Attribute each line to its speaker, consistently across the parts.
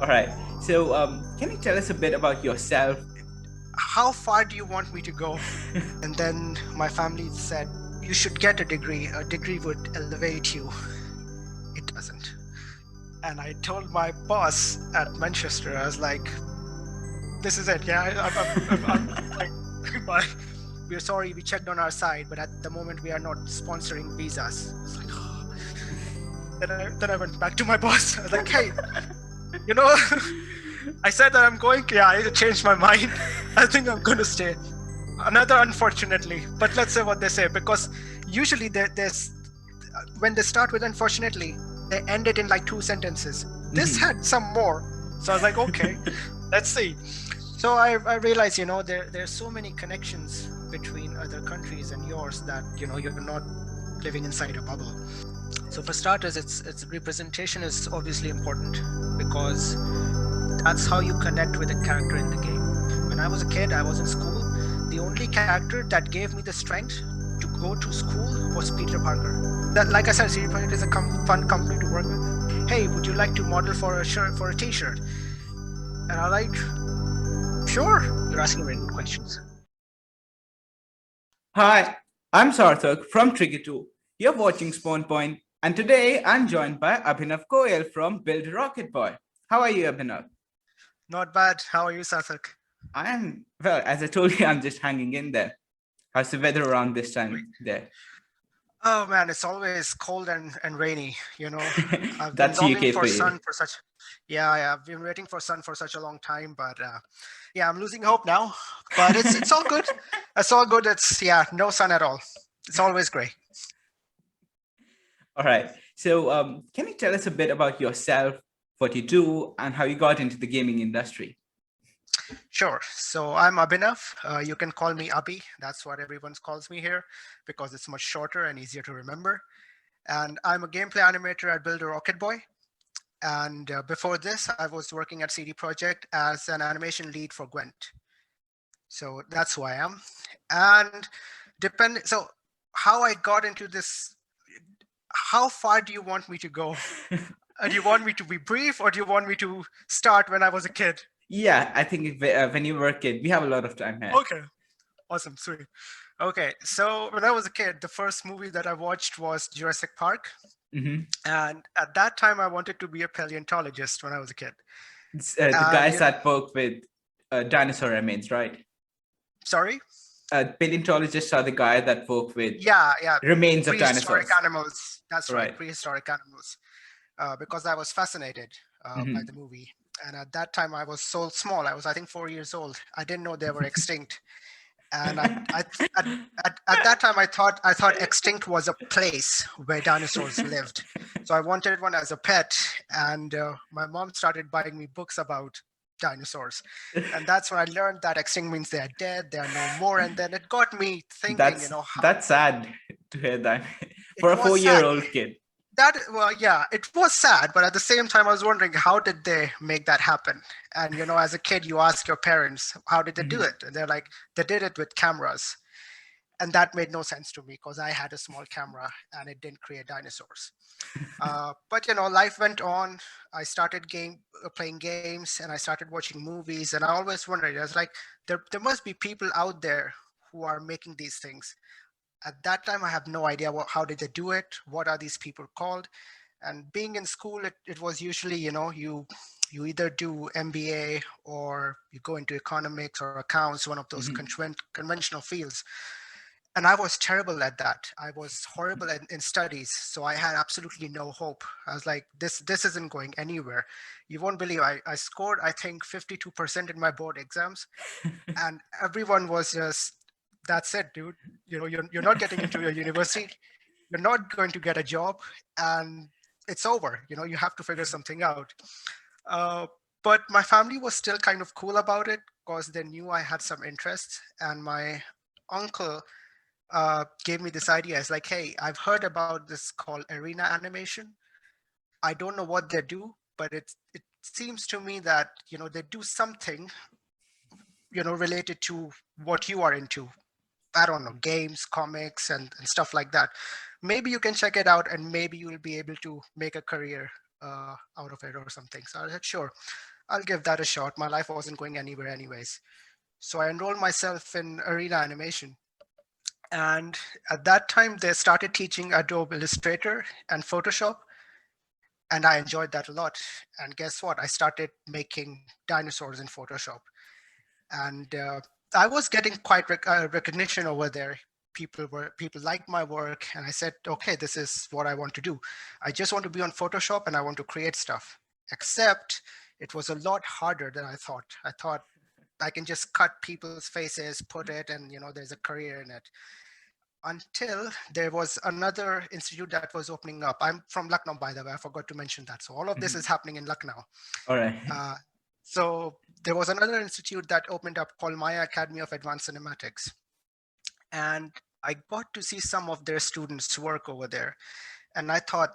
Speaker 1: All right. So, can you tell us a bit about yourself?
Speaker 2: How far do you want me to go? And then my family said, you should get a degree. A degree would elevate you. It doesn't. And I told my boss at Manchester, I was like, this is it. Yeah, I'm like, we're sorry, we checked on our side, but at the moment we are not sponsoring visas. It's like, oh. Then I went back to my boss. I was like, hey, you know, I said that I'm going. Yeah, I changed my mind. I think I'm going to stay. Another unfortunately, but let's say what they say, because usually there's when they start with unfortunately, they end it in like 2 sentences. This had some more. So I was like, okay, let's see. So I realized, there's so many connections between other countries and yours that, you're not living inside a bubble. So for starters, it's representation is obviously important because that's how you connect with a character in the game. When I was a kid, I was in school. The only character that gave me the strength to go to school was Peter Parker. That, like I said, CD Projekt is a fun company to work with. Hey, would you like to model for a shirt, for a T-shirt? And I'm like, sure. You're asking very good questions.
Speaker 1: Hi, I'm Sarthak from Trigger 2. You're watching Spawn Point, and today I'm joined by Abhinav Goel from Build Rocket Boy. How are you, Abhinav?
Speaker 2: Not bad. How are you, Sarthak?
Speaker 1: Well, as I told you, I'm just hanging in there. How's the weather around this time there?
Speaker 2: Oh man, it's always cold and rainy. I've been
Speaker 1: That's
Speaker 2: longing
Speaker 1: UK
Speaker 2: for
Speaker 1: for you.
Speaker 2: sun for such. Yeah, I've been waiting for sun for such a long time, but yeah, I'm losing hope now. But it's all good. It's all good. It's no sun at all. It's always gray.
Speaker 1: All right. So, can you tell us a bit about yourself, what you do, and how you got into the gaming industry?
Speaker 2: Sure. So I'm Abhinav. You can call me Abhi. That's what everyone calls me here because it's much shorter and easier to remember. And I'm a gameplay animator at Build a Rocket Boy. And before this, I was working at CD Projekt as an animation lead for Gwent. So that's who I am. And so how I got into this, how far do you want me to go? Do you want me to be brief or do you want me to start when I was a kid?
Speaker 1: Yeah, I think when you were a kid, we have a lot of time here.
Speaker 2: Okay. Awesome. Sweet. Okay. So when I was a kid, the first movie that I watched was Jurassic Park. And at that time, I wanted to be a paleontologist when I was a kid.
Speaker 1: The guys that work with dinosaur remains, right?
Speaker 2: Sorry?
Speaker 1: Paleontologists are the guy that work with remains of
Speaker 2: prehistoric
Speaker 1: dinosaurs.
Speaker 2: animals. That's right, prehistoric animals. Because I was fascinated by the movie. And at that time, I was so small. I was, I think, 4 years old. I didn't know they were extinct. And at that time, I thought extinct was a place where dinosaurs lived. So I wanted one as a pet. And my mom started buying me books about dinosaurs. And that's when I learned that extinct means they are dead, they are no more. And then it got me thinking,
Speaker 1: that's sad to hear that for a 4-year-old kid.
Speaker 2: It was sad, but at the same time, I was wondering, how did they make that happen? And, as a kid, you ask your parents, how did they do it? And they're like, they did it with cameras. And that made no sense to me because I had a small camera and it didn't create dinosaurs. But, life went on. I started playing games and I started watching movies. And I always wondered, I was like, there must be people out there who are making these things. At that time, I have no idea how did they do it? What are these people called? And being in school, it was usually, you either do MBA or you go into economics or accounts, one of those conventional fields. And I was terrible at that. I was horrible in studies. So I had absolutely no hope. I was like, this isn't going anywhere. You won't believe I scored, I think, 52% in my board exams. And everyone was just, that's it, dude. You're not getting into your university. You're not going to get a job, and it's over. You have to figure something out. But my family was still kind of cool about it because they knew I had some interest. And my uncle gave me this idea. It's like, hey, I've heard about this called arena animation. I don't know what they do, but it seems to me that they do something related to what you are into. I don't know, games, comics, and stuff like that. Maybe you can check it out and maybe you will be able to make a career out of it or something. So I said, sure. I'll give that a shot. My life wasn't going anywhere anyways. So I enrolled myself in arena animation. And at that time, they started teaching Adobe Illustrator and Photoshop. And I enjoyed that a lot. And guess what? I started making dinosaurs in Photoshop. And I was getting quite recognition over there. People liked my work, and I said, okay, this is what I want to do. I just want to be on Photoshop and I want to create stuff. Except it was a lot harder than I thought. I thought I can just cut people's faces, put it, and there's a career in it. Until there was another institute that was opening up. I'm from Lucknow, by the way. I forgot to mention that. So all of this is happening in Lucknow.
Speaker 1: All right.
Speaker 2: So there was another institute that opened up called Maya Academy of Advanced Cinematics. And I got to see some of their students work over there. And I thought,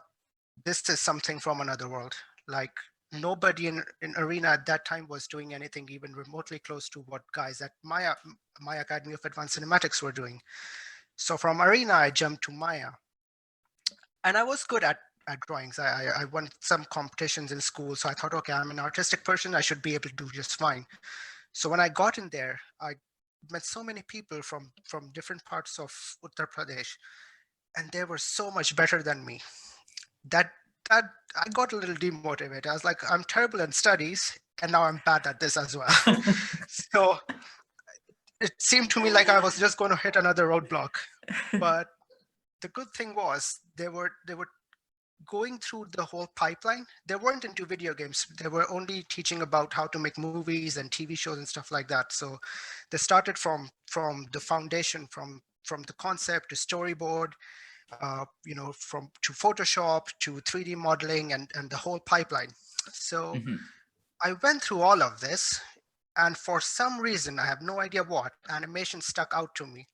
Speaker 2: this is something from another world. Like nobody in Arena at that time was doing anything even remotely close to what guys at Maya Academy of Advanced Cinematics were doing. So from Arena, I jumped to Maya. And I was good at drawings. I won some competitions in school. So I thought, okay, I'm an artistic person. I should be able to do just fine. So when I got in there, I met so many people from different parts of Uttar Pradesh, and they were so much better than me that I got a little demotivated. I was like, I'm terrible in studies, and now I'm bad at this as well. So it seemed to me like I was just going to hit another roadblock. But the good thing was they were going through the whole pipeline. They weren't into video games. They were only teaching about how to make movies and TV shows and stuff like that. So they started from the foundation, from the concept to storyboard, from to Photoshop to 3D modeling and the whole pipeline. So I went through all of this, and for some reason, I have no idea what, animation stuck out to me.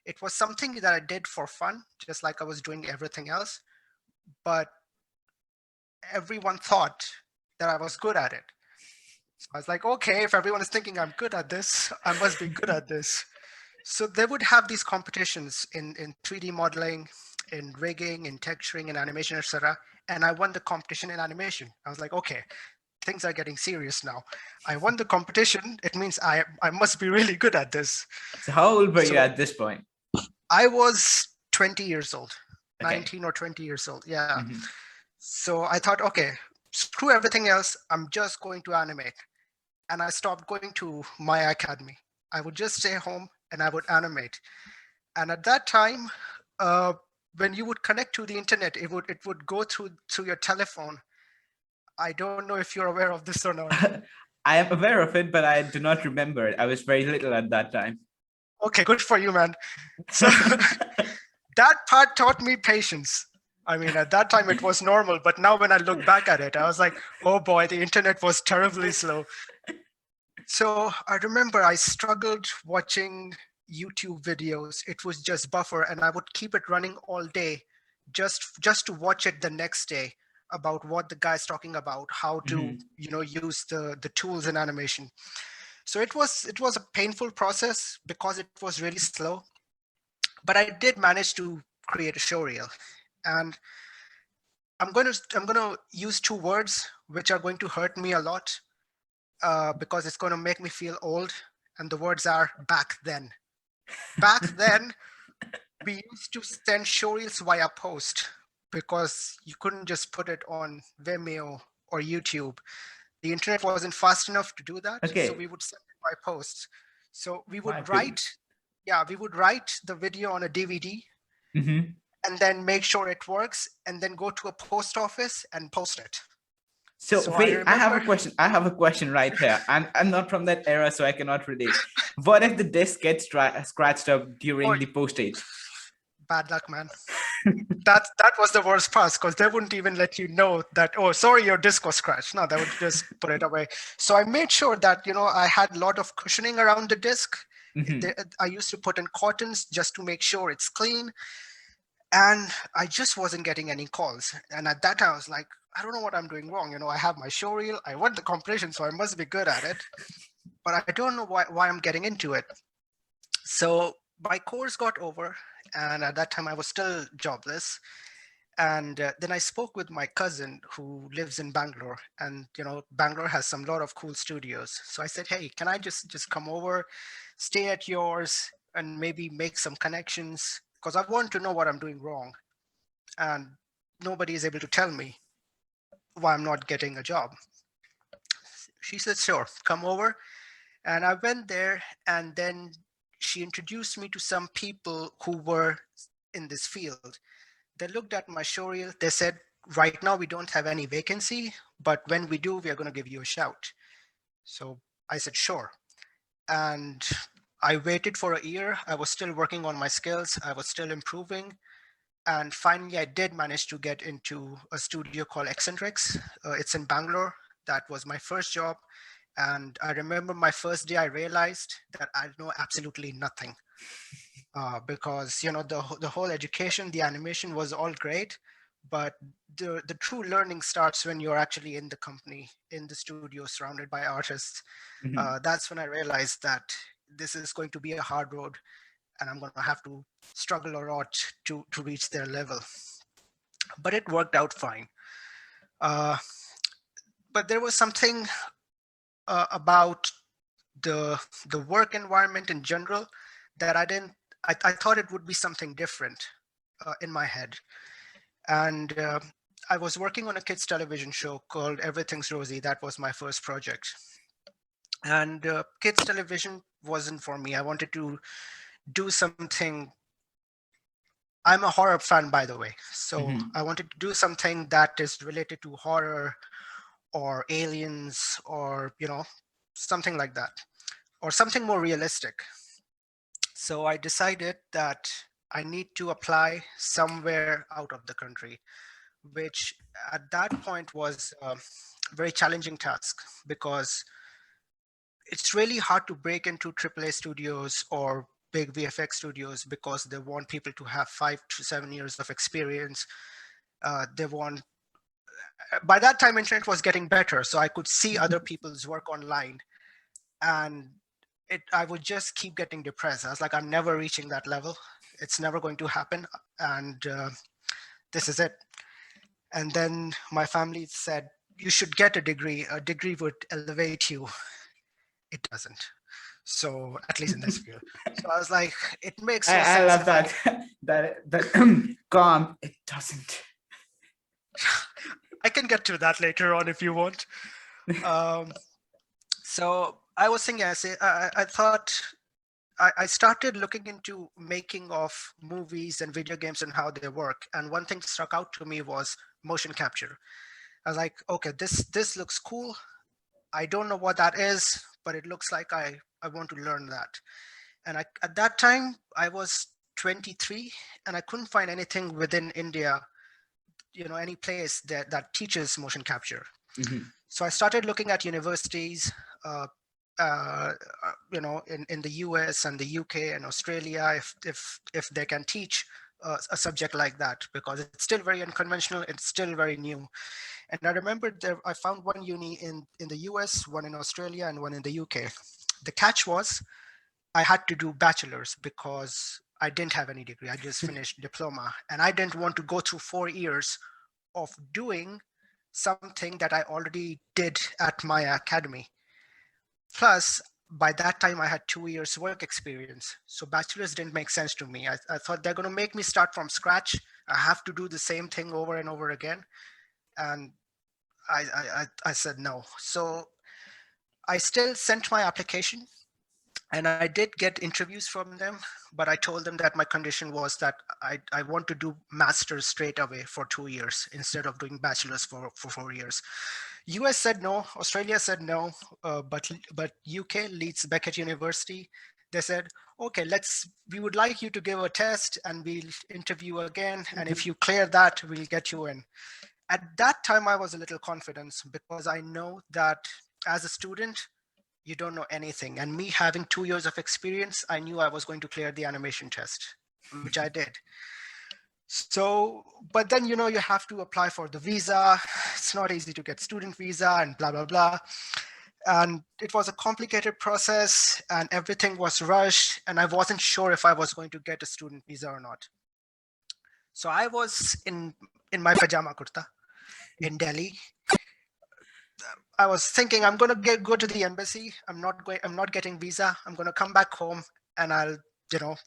Speaker 2: It was something that I did for fun, just like I was doing everything else, but everyone thought that I was good at it. So I was like, okay, if everyone is thinking I'm good at this, I must be good at this. So they would have these competitions in 3D modeling, in rigging, in texturing, in animation, etc. And I won the competition in animation. I was like, okay, things are getting serious now. I won the competition. It means I must be really good at this.
Speaker 1: So how old were you at this point?
Speaker 2: I was 20 years old,
Speaker 1: Okay.
Speaker 2: 19 or 20 years old. Yeah. So I thought, okay, screw everything else. I'm just going to animate. And I stopped going to my academy. I would just stay home and I would animate. And at that time, when you would connect to the internet, it would go through your telephone. I don't know if you're aware of this or not.
Speaker 1: I am aware of it, but I do not remember it. I was very little at that time.
Speaker 2: Okay, good for you, man. So that part taught me patience. I mean, at that time it was normal, but now when I look back at it, I was like, oh boy, the internet was terribly slow. So I remember I struggled watching YouTube videos. It was just buffer, and I would keep it running all day just to watch it the next day about what the guy's talking about, how to use the tools in animation. So it was a painful process because it was really slow, but I did manage to create a showreel. And I'm going to use two words which are going to hurt me a lot because it's going to make me feel old. And the words are back then. Back then, we used to send showreels via post because you couldn't just put it on Vimeo or YouTube. The internet wasn't fast enough to do that.
Speaker 1: Okay.
Speaker 2: So we would send it by post. So we would
Speaker 1: My
Speaker 2: write the video on a DVD and then make sure it works and then go to a post office and post it.
Speaker 1: So wait, I have a question. I have a question right here. I'm not from that era, so I cannot relate. What if the disc gets scratched up during the postage?
Speaker 2: Bad luck, man. That was the worst part because they wouldn't even let you know that, oh, sorry, your disc was scratched. No, they would just put it away. So I made sure that, I had a lot of cushioning around the disc. I used to put in cottons just to make sure it's clean. And I just wasn't getting any calls. And at that time, I was like, I don't know what I'm doing wrong. I have my showreel. I won the competition, so I must be good at it. But I don't know why I'm getting into it. So my course got over. And at that time, I was still jobless. And then I spoke with my cousin who lives in Bangalore, and Bangalore has some lot of cool studios. So I said, hey, can I just come over, stay at yours, and maybe make some connections, because I want to know what I'm doing wrong, and nobody is able to tell me why I'm not getting a job. She said, sure, come over. And I went there, and then she introduced me to some people who were in this field. They looked at my showreel. They said, right now we don't have any vacancy, but when we do, we are going to give you a shout. So I said, sure. And I waited for a year. I was still working on my skills. I was still improving. And finally, I did manage to get into a studio called Eccentrics. It's in Bangalore. That was my first job. And I remember my first day, I realized that I know absolutely nothing. Because the whole education, the animation was all great, but the true learning starts when you're actually in the company, in the studio, surrounded by artists.
Speaker 1: Mhm.
Speaker 2: That's when I realized that this is going to be a hard road, and I'm going to have to struggle a lot to reach their level. But it worked out fine. Uh, but there was something about the work environment in general that I thought it would be something different in my head. And I was working on a kids television show called Everything's Rosie. That was my first project. And kids television wasn't for me. I wanted to do something. I'm a horror fan, by the way. So
Speaker 1: Mhm.
Speaker 2: I wanted to do something that is related to horror or aliens or, something like that, or something more realistic. So I decided that I need to apply somewhere out of the country, which at that point was a very challenging task, because it's really hard to break into AAA studios or big VFX studios, because they want people to have 5 to 7 years of experience. They want, by that time, internet was getting better, so I could see other people's work online, and I would just keep getting depressed. I was like, I'm never reaching that level. It's never going to happen, and this is it. And then my family said, you should get a degree. A degree would elevate you. It doesn't. So at least in this field. So I was like, it makes no
Speaker 1: I
Speaker 2: sense
Speaker 1: love
Speaker 2: if I
Speaker 1: that. That calm. It doesn't.
Speaker 2: I can get to that later on if you want. Um, so I was thinking, I thought I started looking into making of movies and video games and how they work. And one thing struck out to me was motion capture. I was like, okay, this looks cool. I don't know what that is, but it looks like I want to learn that. And at that time, I was 23, and I couldn't find anything within India, any place that teaches motion capture.
Speaker 1: Mhm.
Speaker 2: So I started looking at universities, uh, in the US and the UK and Australia, if they can teach a subject like that, because it's still very unconventional, it's still very new. And I remember I found one uni in the US, one in Australia, and one in the UK. The catch was I had to do bachelor's because I didn't have any degree. I just finished diploma, and I didn't want to go through 4 years of doing something that I already did at my academy. Plus, by that time, I had 2 years work experience. So bachelor's didn't make sense to me. I thought they're going to make me start from scratch. I have to do the same thing over and over again. And I said no. So I still sent my application, and I did get interviews from them, but I told them that my condition was that I want to do master's straight away for 2 years instead of doing bachelor's for 4 years. US said no, Australia said no, but UK, Leeds Beckett University, they said, okay, we would like you to give a test and we'll interview again. And if you clear that, we'll get you in. At that time, I was a little confident because I know that as a student, you don't know anything. And me having 2 years of experience, I knew I was going to clear the animation test, which I did. So, but then, you have to apply for the visa. It's not easy to get student visa and blah, blah, blah. And it was a complicated process and everything was rushed. And I wasn't sure if I was going to get a student visa or not. So I was in in my pajama kurta in Delhi. I was thinking I'm gonna go to the embassy. I'm not getting visa. I'm gonna come back home and I'll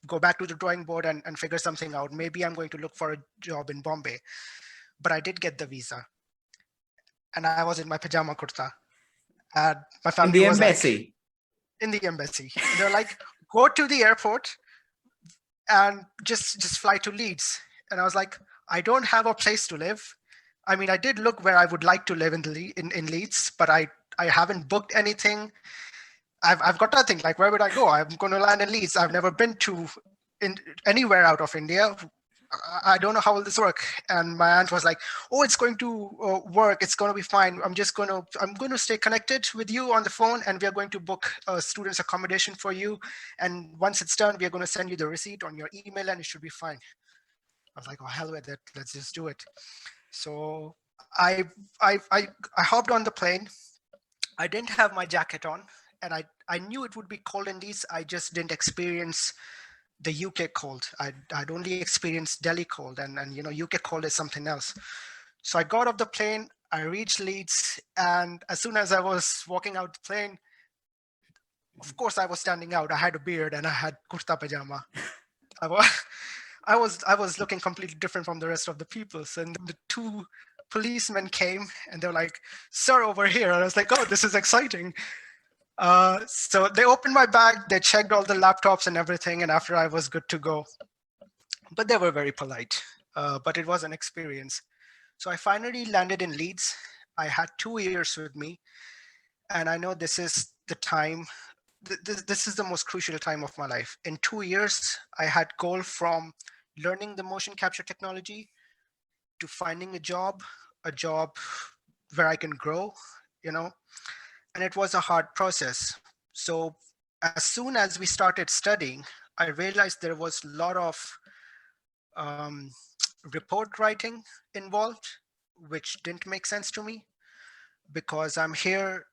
Speaker 2: go back to the drawing board and figure something out. Maybe I'm going to look for a job in Bombay. But I did get the visa, and I was in my pajama kurta. And my
Speaker 1: In
Speaker 2: family
Speaker 1: the
Speaker 2: was like,
Speaker 1: embassy.
Speaker 2: in the embassy. And they're like, go to the airport and just fly to Leeds. And I was like, I don't have a place to live. I mean, I did look where I would like to live in Leeds, but I haven't booked anything. I've got nothing. Like, where would I go? I'm going to land in Leeds. I've never been to anywhere out of India. I don't know how will this work. And my aunt was like, oh, it's going to work. It's going to be fine. I'm going to stay connected with you on the phone, and we are going to book a student's accommodation for you. And once it's done, we are going to send you the receipt on your email, and it should be fine. I was like, oh, hell with it. Let's just do it. So I hopped on the plane. I didn't have my jacket on, and I knew it would be cold in Leeds. I just didn't experience the UK cold. I'd only experienced Delhi cold, and UK cold is something else. So I got off the plane, I reached Leeds, and as soon as I was walking out the plane, of course I was standing out. I had a beard and I had kurta pajama. I was I was looking completely different from the rest of the people. So the two policemen came and they were like, "Sir, over here." And I was like, "Oh, this is exciting." So they opened my bag, they checked all the laptops and everything, and after I was good to go. But they were very polite, but it was an experience. So I finally landed in Leeds. I had 2 years with me, and I know this is the time, this is the most crucial time of my life. In 2 years, I had goal from learning the motion capture technology to finding a job where I can grow, and it was a hard process. So as soon as we started studying, I realized there was a lot of um, report writing involved, which didn't make sense to me because I'm here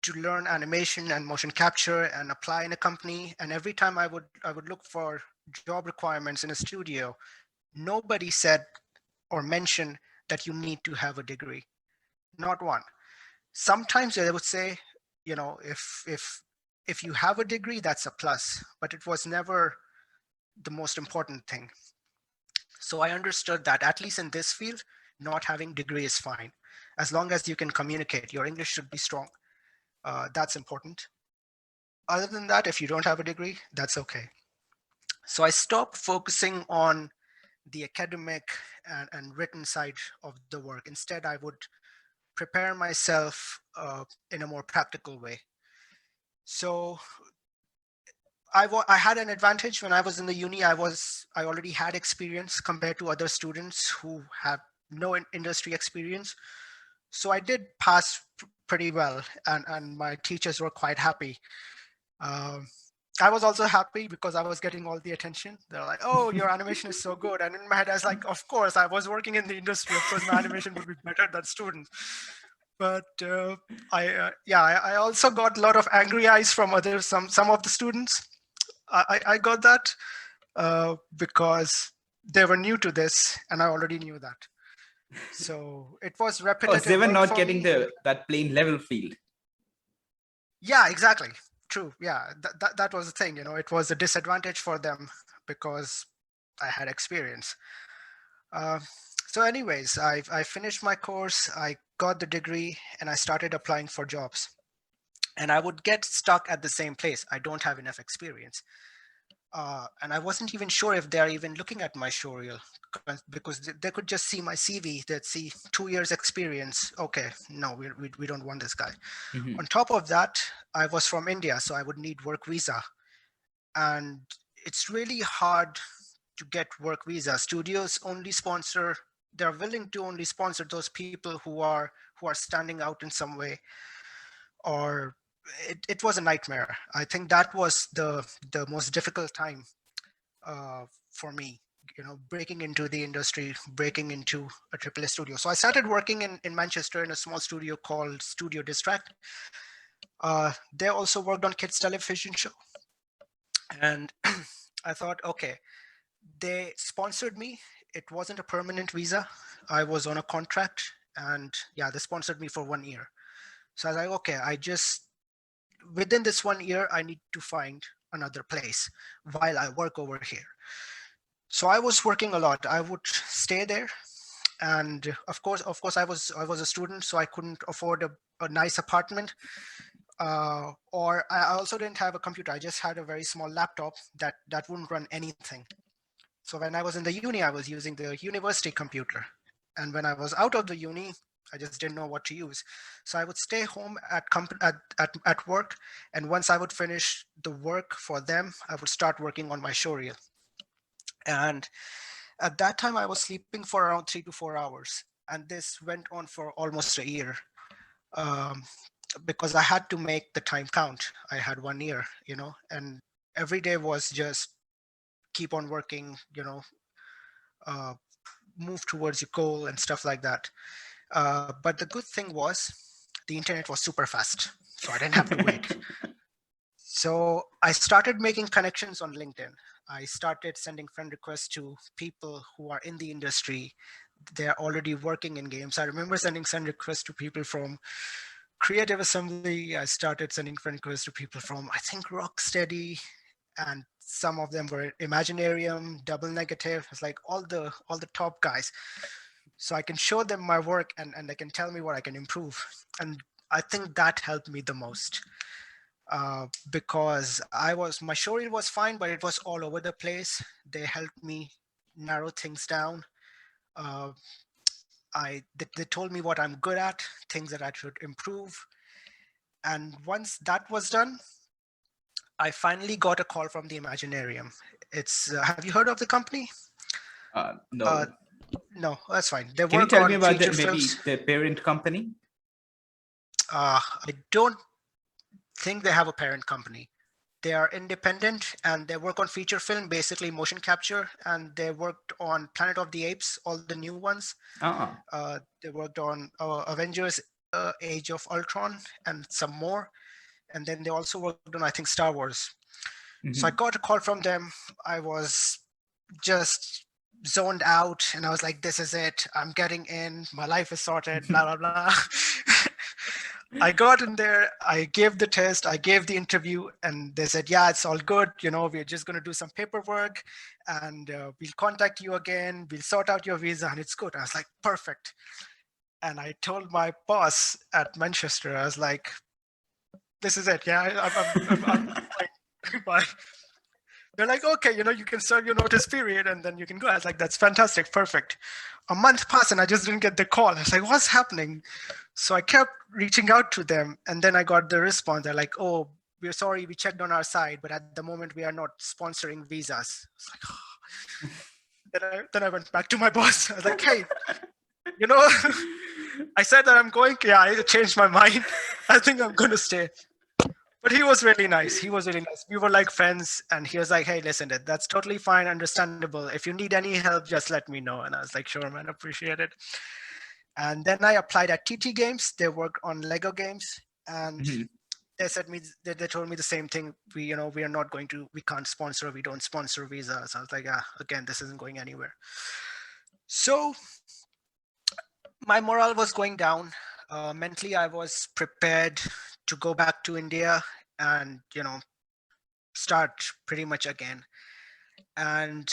Speaker 2: to learn animation and motion capture and apply in a company. And every time I would look for job requirements in a studio, nobody said or mentioned that you need to have a degree. Not one. Sometimes they would say, if you have a degree, that's a plus, but it was never the most important thing. So I understood that at least in this field, not having degree is fine. As long as you can communicate, your English should be strong. That's important. Other than that, if you don't have a degree, that's okay. So I stopped focusing on the academic and written side of the work. Instead, I would prepare myself in a more practical way. So I had an advantage when I was in the uni. I already had experience compared to other students who have no industry experience. So I did pass pretty well, and my teachers were quite happy. I was also happy because I was getting all the attention. They're like, "Oh, your animation is so good," and in my head, I was like, "Of course, I was working in the industry. Of course, my animation would be better than students." But I also got a lot of angry eyes from some of the students. I got that because they were new to this, and I already knew that. So it was
Speaker 1: Oh, so they
Speaker 2: repetitive
Speaker 1: were
Speaker 2: work
Speaker 1: not
Speaker 2: for
Speaker 1: getting
Speaker 2: me.
Speaker 1: that plain level field.
Speaker 2: Yeah, exactly. True. Yeah, that was the thing. It was a disadvantage for them because I had experience. Uh, so, anyways, I finished my course. I got the degree, and I started applying for jobs. And I would get stuck at the same place. I don't have enough experience. And I wasn't even sure if they're even looking at my showreel because they could just see my CV. They'd see 2 years experience. Okay, no, we don't want this guy.
Speaker 1: Mm-hmm.
Speaker 2: On top of that, I was from India, so I would need work visa. And it's really hard to get work visa. Studios only sponsor, they're willing to only sponsor those people who are standing out in some way, or it was a nightmare. I think that was the most difficult time for me, breaking into the industry, breaking into a AAA studio. So I started working in Manchester in a small studio called Studio Distract. They also worked on kids television show. And I thought, okay, they sponsored me. It wasn't a permanent visa. I was on a contract, and yeah, they sponsored me for 1 year. So I was like, okay, within this 1 year, I need to find another place while I work over here. So I was working a lot. I would stay there, and of course, I was a student, so I couldn't afford a nice apartment. Or I also didn't have a computer. I just had a very small laptop that wouldn't run anything. So when I was in the uni, I was using the university computer. And when I was out of the uni, I just didn't know what to use. So I would stay home at work. And once I would finish the work for them, I would start working on my showreel. And at that time, I was sleeping for around 3 to 4 hours. And this went on for almost a year. Um, because I had to make the time count. I had 1 year, and every day was just keep on working, uh, move towards your goal and stuff like that. But the good thing was the internet was super fast, so I didn't have to wait. So I started making connections on LinkedIn. I started sending friend requests to people who are in the industry. They're already working in games. I remember sending friend requests to people from Creative Assembly. I started sending friend requests to people from, I think, Rocksteady, and some of them were Imaginarium, Double Negative. It's like all the top guys. So I can show them my work, and they can tell me what I can improve. And I think that helped me the most, because my showreel was fine, but it was all over the place. They helped me narrow things down. Uh, they told me what I'm good at, things that I should improve. And once that was done, I finally got a call from the Imaginarium. Have you heard of the company?
Speaker 1: No.
Speaker 2: No, that's fine. They
Speaker 1: Can you
Speaker 2: work
Speaker 1: tell me
Speaker 2: on
Speaker 1: about
Speaker 2: feature
Speaker 1: maybe
Speaker 2: films.
Speaker 1: the parent company?
Speaker 2: I don't think they have a parent company. They are independent, and they work on feature film, basically motion capture. And they worked on Planet of the Apes, all the new ones. They worked on Avengers, Age of Ultron, and some more. And then they also worked on, I think, Star Wars. So I got a call from them. I was just zoned out, and I was like, this is it. I'm getting in. My life is sorted, blah, blah, blah. I got in there. I gave the test. I gave the interview, and they said, yeah, it's all good. We're just going to do some paperwork, and we'll contact you again. We'll sort out your visa, and it's good. I was like, perfect. And I told my boss at Manchester, I was like, this is it. Yeah, I'm Bye. They're like, okay, you can serve your notice period and then you can go. I was like, that's fantastic, perfect. A month passed and I just didn't get the call. I was like, what's happening? So I kept reaching out to them, and then I got the response. They're like, oh, we're sorry, we checked on our side, but at the moment we are not sponsoring visas. It's like, oh. Then I went back to my boss. I was like, hey, I said that I'm going. Yeah, I changed my mind. I think I'm going to stay. But he was really nice. We were like friends, and he was like, hey, listen, that's totally fine, understandable. If you need any help, just let me know. And I was like, sure, man, appreciate it. And then I applied at TT Games. They worked on Lego games, and they told me the same thing. We can't sponsor, we don't sponsor visas. I was like, again, this isn't going anywhere. So my morale was going down. Mentally, I was prepared to go back to India and, start pretty much again. And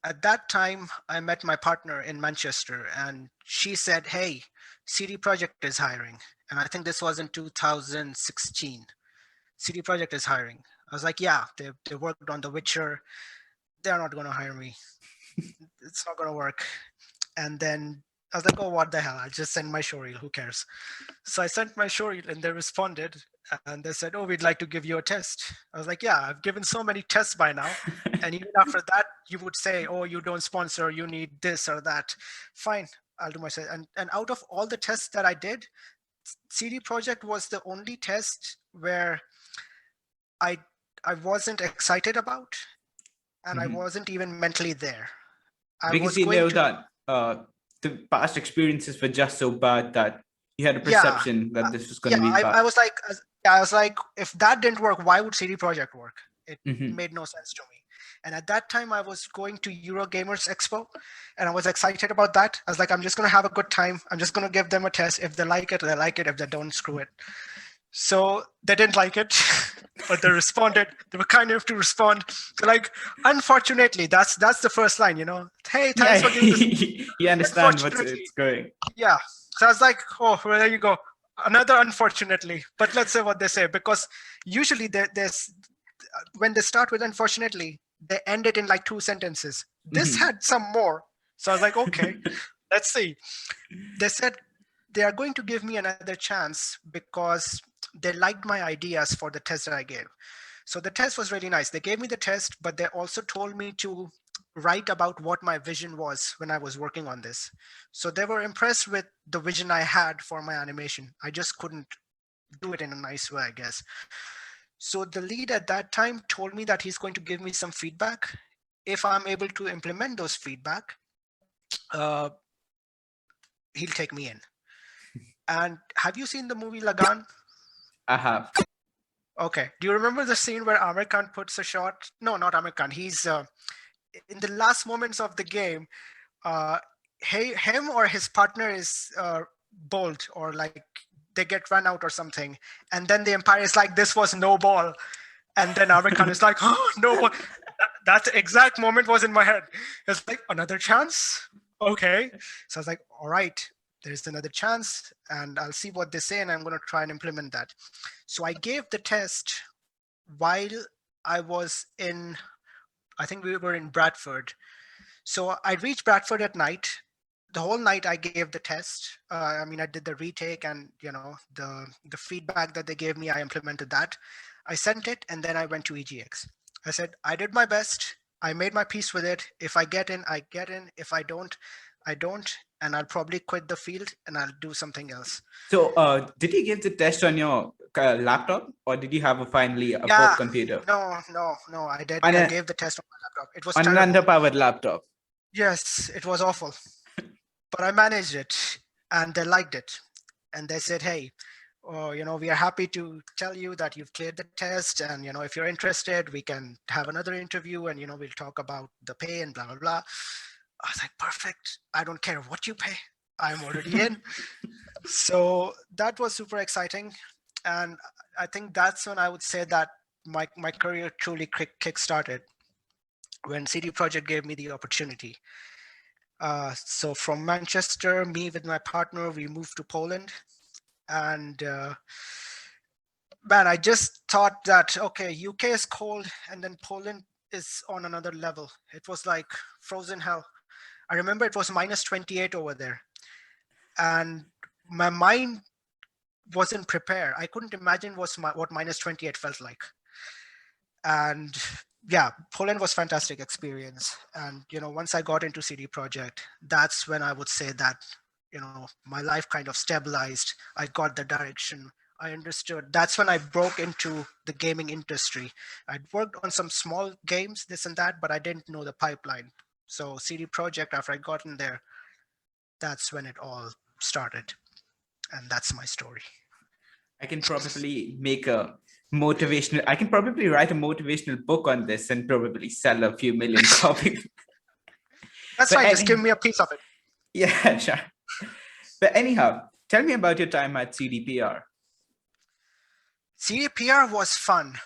Speaker 2: at that time, I met my partner in Manchester, and she said, hey, CD Projekt is hiring. And I think this was in 2016. CD Projekt is hiring. I was like, yeah, they worked on The Witcher. They're not going to hire me. It's not going to work. And then I was like, oh, what the hell? I'll just send my showreel. Who cares? So I sent my showreel, and they responded, and they said, oh, we'd like to give you a test. I was like, yeah, I've given so many tests by now. And even after that, you would say, oh, you don't sponsor, you need this or that. Fine, I'll do myself. And out of all the tests that I did, CD Projekt was the only test where I wasn't excited about, and I wasn't even mentally there.
Speaker 1: Because you know that the past experiences were just so bad that you had a perception that this was going to be bad.
Speaker 2: I was like, if that didn't work, why would CD Projekt work? It made no sense to me. And at that time, I was going to Eurogamers Expo, and I was excited about that. I was like, I'm just going to have a good time. I'm just going to give them a test. If they like it, they like it. If they don't, screw it. So they didn't like it, but they responded. They were kind enough to respond. They're like, unfortunately, that's the first line, Hey, thanks for giving this.
Speaker 1: You understand what's it's going.
Speaker 2: Yeah. So I was like, oh, well, there you go. Another unfortunately. But let's say what they say, because usually there's when they start with unfortunately, they end it in like 2 sentences. This had some more. So I was like, okay, let's see. They said they are going to give me another chance because they liked my ideas for the test that I gave. So the test was really nice. They gave me the test, but they also told me to write about what my vision was when I was working on this. So they were impressed with the vision I had for my animation. I just couldn't do it in a nice way, I guess. So the lead at that time told me that he's going to give me some feedback. If I'm able to implement those feedback, he'll take me in. And have you seen the movie Lagan?
Speaker 1: I have.
Speaker 2: Okay. Do you remember the scene where Amir Khan puts a shot? No, not Amir Khan. He's in the last moments of the game. Him or his partner is bowled, or like they get run out or something, and then the umpire is like, "This was no ball," and then Amir Khan is like, "Oh, no ball." That exact moment was in my head. It's like, another chance. Okay. So I was like, all right, there's another chance, and I'll see what they say, and I'm going to try and implement that. So I gave the test while I was in, I think we were in Bradford. So I reached Bradford at night. The whole night I gave the test. I did the retake, and the feedback that they gave me, I implemented that. I sent it, and then I went to EGX. I said, I did my best. I made my peace with it. If I get in, I get in. If I don't, I don't. And I'll probably quit the field and I'll do something else.
Speaker 1: So did you give the test on your laptop, or did you have a work computer?
Speaker 2: No. I gave the test on my laptop. It was
Speaker 1: on
Speaker 2: terrible.
Speaker 1: An underpowered laptop.
Speaker 2: Yes, it was awful. But I managed it, and they liked it. And they said, hey, we are happy to tell you that you've cleared the test. And, if you're interested, we can have another interview, and, we'll talk about the pay and blah, blah, blah. I was like, perfect. I don't care what you pay. I'm already in. So that was super exciting. And I think that's when I would say that my career truly kick-started, when CD Projekt gave me the opportunity. So from Manchester, me with my partner, we moved to Poland. And man, I just thought that, okay, UK is cold, and then Poland is on another level. It was like frozen hell. I remember it was minus 28 over there. And my mind wasn't prepared. I couldn't imagine what minus 28 felt like. And yeah, Poland was fantastic experience. And, once I got into CD Projekt, that's when I would say that, my life kind of stabilized. I got the direction. I understood. That's when I broke into the gaming industry. I'd worked on some small games, this and that, but I didn't know the pipeline. So CD Projekt, after I got in there, that's when it all started. And that's my story.
Speaker 1: I can probably I can probably write a motivational book on this and probably sell a few million copies.
Speaker 2: That's fine, just give me a piece of it.
Speaker 1: Yeah, sure. But anyhow, tell me about your time at CDPR.
Speaker 2: CDPR was fun.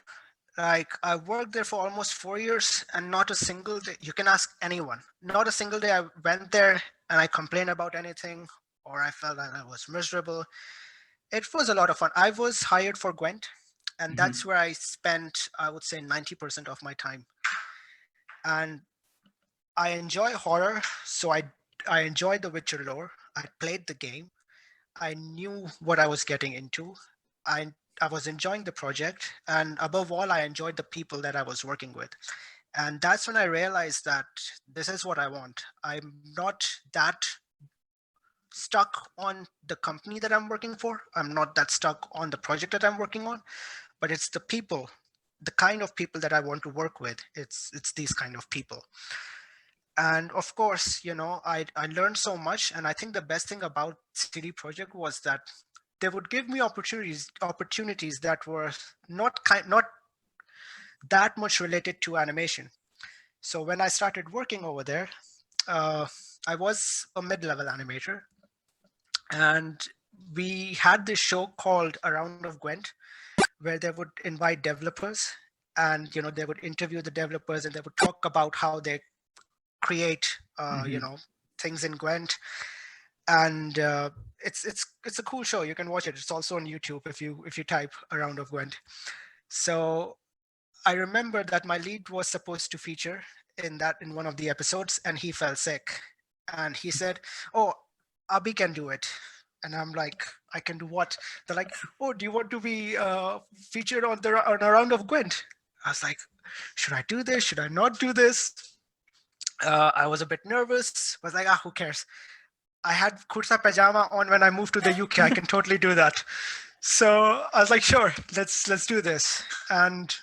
Speaker 2: Like, I worked there for almost 4 years, and not a single day, you can ask anyone, not a single day I went there and I complained about anything, or I felt that I was miserable. It was a lot of fun. I was hired for Gwent, and that's where I spent, I would say, 90% of my time. And I enjoy horror, so I enjoyed the Witcher lore. I played the game. I knew what I was getting into. I was enjoying the project, and above all, I enjoyed the people that I was working with. And that's when I realized that this is what I want. I'm not that stuck on the company that I'm working for. I'm not that stuck on the project that I'm working on, but it's the people, the kind of people that I want to work with. It's these kind of people. And of course, I learned so much. And I think the best thing about CD Projekt was that they would give me opportunities that were not that much related to animation. So when I started working over there, I was a mid-level animator, and we had this show called Around of Gwent, where they would invite developers, and they would interview the developers, and they would talk about how they create things in Gwent. And it's a cool show. You can watch it. It's also on YouTube if you type Around of Gwent. So I remember that my lead was supposed to feature in one of the episodes, and he fell sick, and he said, "Oh, Abhi can do it." And I'm like, "I can do what?" They're like, "Oh, do you want to be featured on Around of Gwent?" I was like, "Should I do this? Should I not do this?" I was a bit nervous. Was like, "Who cares?" I had kurta pajama on when I moved to the UK. I can totally do that. So I was like, "Sure, let's do this." And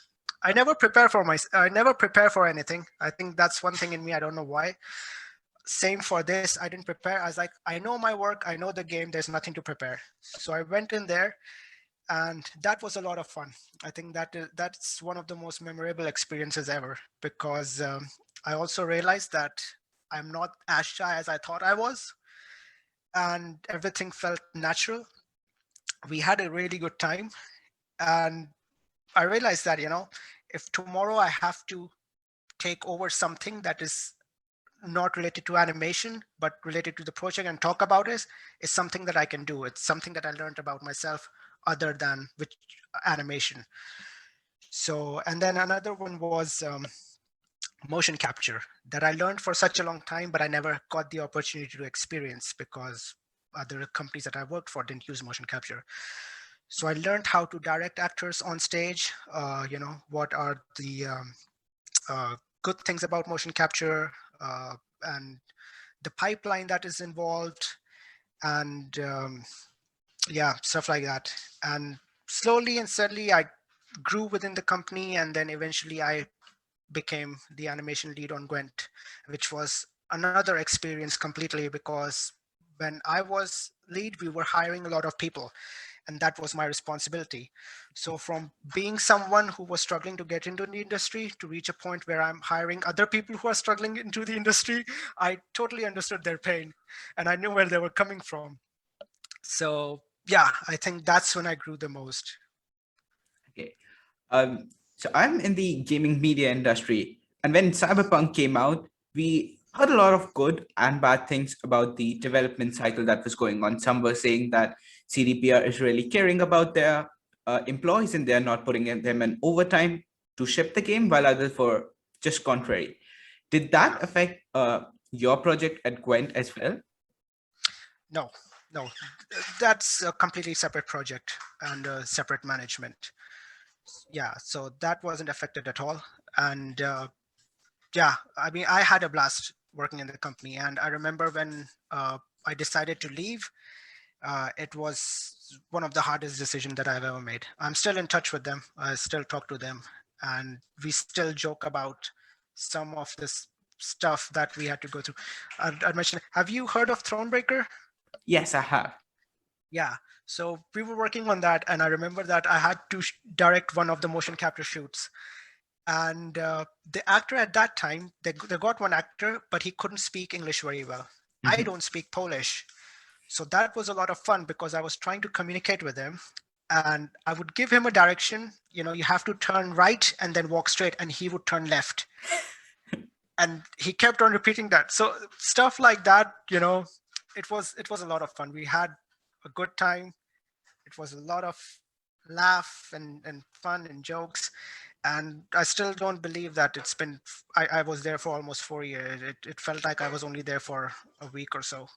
Speaker 2: I never prepare for anything. I think that's one thing in me. I don't know why. Same for this. I didn't prepare. I was like, I know my work. I know the game. There's nothing to prepare. So I went in there, and that was a lot of fun. I think that's one of the most memorable experiences ever, because I also realized that I'm not as shy as I thought I was, and everything felt natural. We had a really good time, and I realized that if tomorrow I have to take over something that is not related to animation but related to the project and talk about it, is something that I can do. It's something that I learned about myself other than which animation. So, and then another one was motion capture, that I learned for such a long time, but I never got the opportunity to experience because other companies that I worked for didn't use motion capture. So I learned how to direct actors on stage. What are the good things about motion capture, and the pipeline that is involved, and yeah, stuff like that. And slowly and steadily, I grew within the company, and then eventually I became the animation lead on Gwent, which was another experience completely, because when I was lead, we were hiring a lot of people, and that was my responsibility. So from being someone who was struggling to get into the industry to reach a point where I'm hiring other people who are struggling into the industry, I totally understood their pain, and I knew where they were coming from. So yeah, I think that's when I grew the most.
Speaker 1: Okay. So I'm in the gaming media industry, and when Cyberpunk came out, we heard a lot of good and bad things about the development cycle that was going on. Some were saying that CDPR is really caring about their employees and they're not putting them in overtime to ship the game, while others were just contrary. Did
Speaker 2: Yeah.
Speaker 1: that affect your project at Gwent as well?
Speaker 2: No, no, that's a completely separate project and a separate management. Yeah, so that wasn't affected at all. And yeah, I mean, I had a blast working in the company. And I remember when I decided to leave, it was one of the hardest decisions that I've ever made. I'm still in touch with them. I still talk to them, and we still joke about some of this stuff that we had to go through. I'd mention, have you heard of Thronebreaker?
Speaker 1: Yes, I have.
Speaker 2: Yeah. So we were working on that, and I remember that I had to direct one of the motion capture shoots. And the actor at that time, they got one actor, but he couldn't speak English very well. I
Speaker 1: Mhm.
Speaker 2: don't speak Polish. So that was a lot of fun because I was trying to communicate with him, and I would give him a direction, you have to turn right and then walk straight, and he would turn left. And he kept on repeating that. So stuff like that, it was a lot of fun. We had a good time. It was a lot of laugh and fun and jokes. And I still don't believe that I was there for almost 4 years. It felt like I was only there for a week or so,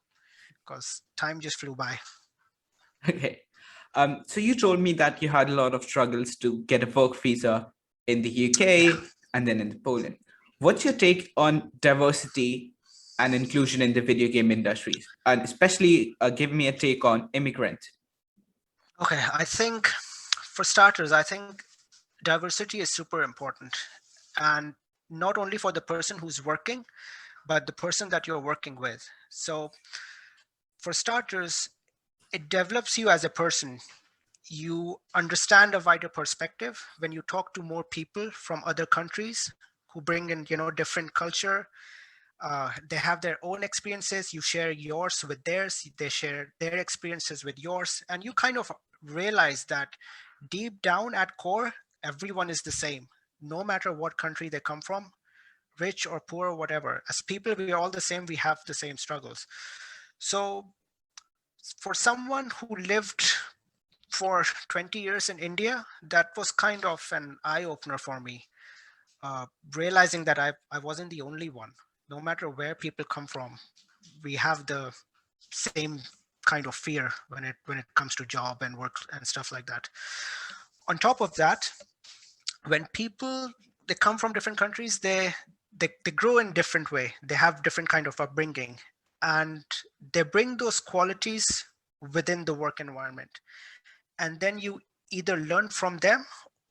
Speaker 2: because time just flew by.
Speaker 1: Okay. So you told me that you had a lot of struggles to get a work visa in the
Speaker 2: Yeah.
Speaker 1: UK and then in Poland. What's your take on diversity and inclusion in the video game industries? And especially give me a take on immigrant.
Speaker 2: Okay. I think for starters, I think diversity is super important. And not only for the person who's working, but the person that you're working with. So for starters, it develops you as a person. You understand a wider perspective when you talk to more people from other countries, who bring in, different culture. They have their own experiences. You share yours with theirs. They share their experiences with yours. And you kind of realize that deep down at core, everyone is the same, no matter what country they come from, rich or poor or whatever. As people, we are all the same. We have the same struggles. So for someone who lived for 20 years in India, that was kind of an eye opener for me, realizing that I wasn't the only one. No matter where people come from, we have the same kind of fear when it comes to job and work and stuff like that. On top of that, when people they come from different countries, they grow in different way. They have different kind of upbringing, and they bring those qualities within the work environment. And then you either learn from them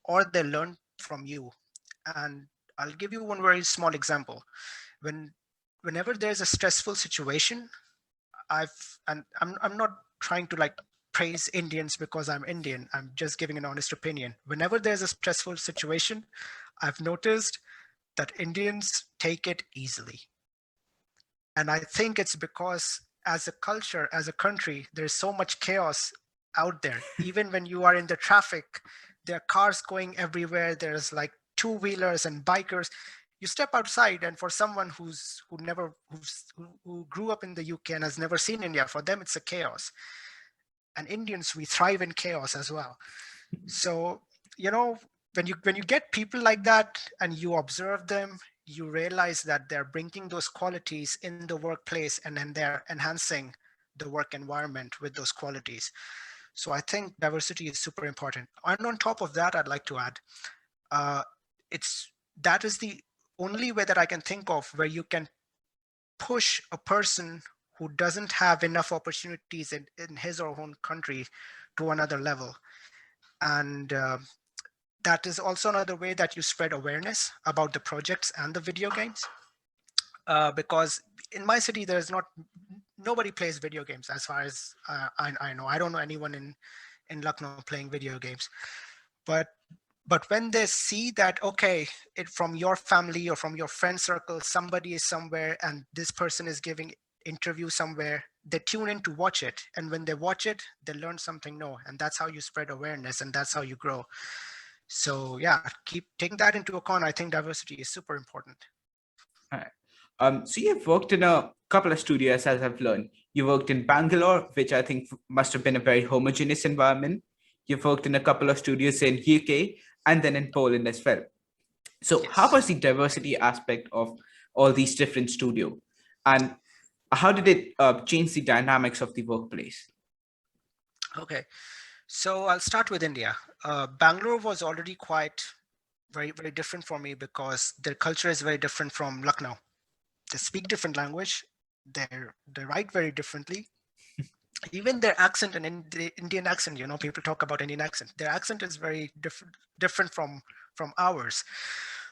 Speaker 2: or they learn from you. And I'll give you one very small example. Whenever there's a stressful situation, I'm not trying to like praise Indians because I'm Indian. I'm just giving an honest opinion. Whenever there's a stressful situation, I've noticed that Indians take it easily. And I think it's because as a culture, as a country, there's so much chaos out there. Even when you are in the traffic, there are cars going everywhere. There's like two-wheelers and bikers. You step outside, and for someone who grew up in the UK and has never seen India, for them it's a chaos. And Indians, we thrive in chaos as well. So, when you get people like that and you observe them, you realize that they're bringing those qualities in the workplace, and then they're enhancing the work environment with those qualities. So I think diversity is super important. And on top of that, I'd like to add, uh, that is the only way that I can think of where you can push a person who doesn't have enough opportunities in his or her own country to another level. And that is also another way that you spread awareness about the projects and the video games. Because in my city, nobody plays video games as far as I know. I don't know anyone in Lucknow playing video games. But when they see that, okay, from your family or from your friend circle, somebody is somewhere and this person is giving interview somewhere, they tune in to watch it. And when they watch it, they learn something new. And that's how you spread awareness, and that's how you grow. So yeah, keep taking that into account. I think diversity is super important.
Speaker 1: All right. So you've worked in a couple of studios, as I've learned. You worked in Bangalore, which I think must have been a very homogeneous environment. You've worked in a couple of studios in UK and then in Poland as well. So how
Speaker 2: Yes.
Speaker 1: was the diversity aspect of all these different studios? And how did it change the dynamics of the workplace?
Speaker 2: Okay. So I'll start with India. Bangalore was already quite very, very different for me because their culture is very different from Lucknow. They speak different language. They write very differently. Even their accent and the Indian accent, people talk about Indian accent. Their accent is very different from ours.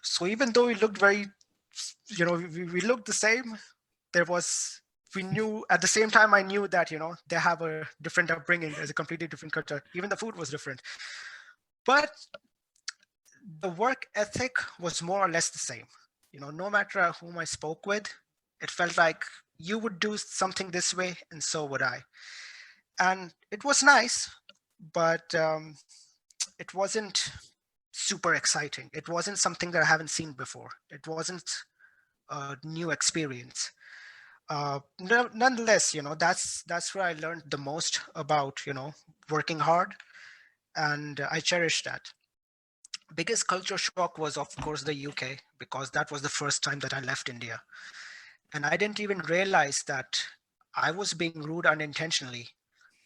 Speaker 2: So even though we looked we looked the same, we knew at the same time. I knew that they have a different upbringing. There's a completely different culture. Even the food was different, but the work ethic was more or less the same. No matter whom I spoke with, it felt like you would do something this way and so would I. And it was nice, but it wasn't super exciting. It wasn't something that I haven't seen before. It wasn't a new experience. Nonetheless, that's where I learned the most about working hard, and I cherish that. Biggest culture shock was, of course, the UK, because that was the first time that I left India. And I didn't even realize that I was being rude unintentionally,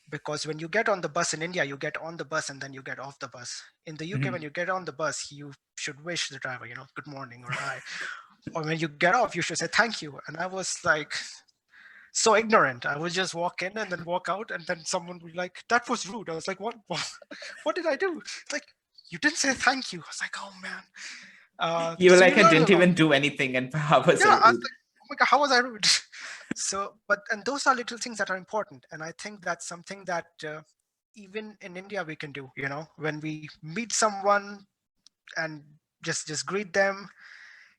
Speaker 2: because when you get on the bus in India, you get on the bus and then you get off the bus. In the UK, when
Speaker 1: Mhm.
Speaker 2: you get on the bus, you should wish the driver, good morning or hi. Or when you get off, you should say thank you. And I was like so ignorant. I would just walk in and then walk out, and then someone would be like, that was rude. I was like, what did I do? It's like, you didn't say thank you. I was like, oh man.
Speaker 1: You were
Speaker 2: So you
Speaker 1: like, I
Speaker 2: learn a
Speaker 1: didn't
Speaker 2: lot.
Speaker 1: even do anything, and how was I
Speaker 2: Yeah, I was
Speaker 1: rude?
Speaker 2: like, oh my god, how was I rude? And those are little things that are important, and I think that's something that even in India we can do. When we meet someone and just greet them,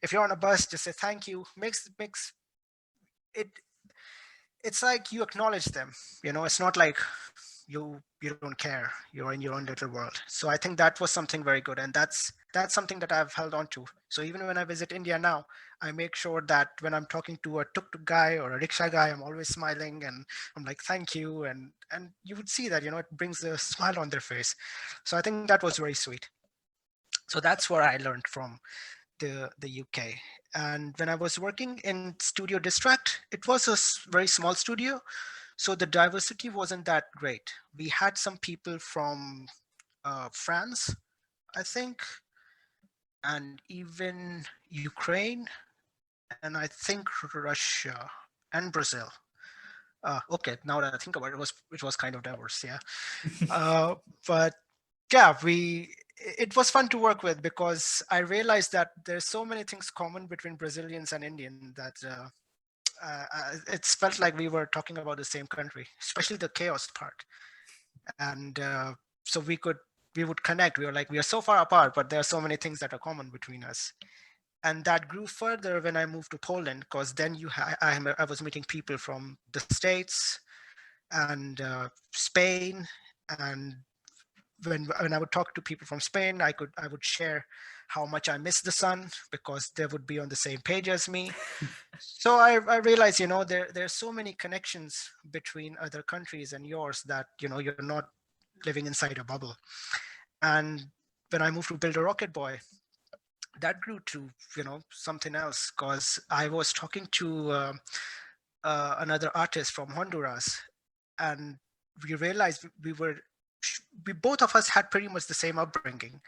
Speaker 2: if you're on a bus, just say thank you. Makes it. It's like you acknowledge them. It's not like you don't care. You're in your own little world. So I think that was something very good, and that's something that I've held on to. So even when I visit India now, I make sure that when I'm talking to a tuk-tuk guy or a rickshaw guy, I'm always smiling, and I'm like thank you, and you would see that it brings a smile on their face. So I think that was very sweet. So that's what I learned from the UK. And when I was working in Studio Distract, it was a very small studio, so the diversity wasn't that great. We had some people from France, I think, and even Ukraine, and I think Russia and Brazil. Okay, now that I think about it, it was kind of diverse, yeah. But yeah, it was fun to work with because I realized that there's so many things common between Brazilians and Indian that it's felt like we were talking about the same country, especially the chaos part. And so we would connect. We were like, we are so far apart, but there are so many things that are common between us. And that grew further when I moved to Poland, because then I was meeting people from the States and Spain. And when I would talk to people from Spain, I would share how much I miss the sun because they would be on the same page as me. So I realized, there's so many connections between other countries and yours that, you're not living inside a bubble. And when I moved to Build a Rocket Boy, that grew to, something else, because I was talking to another artist from Honduras, and we realized we both of us had pretty much the same upbringing.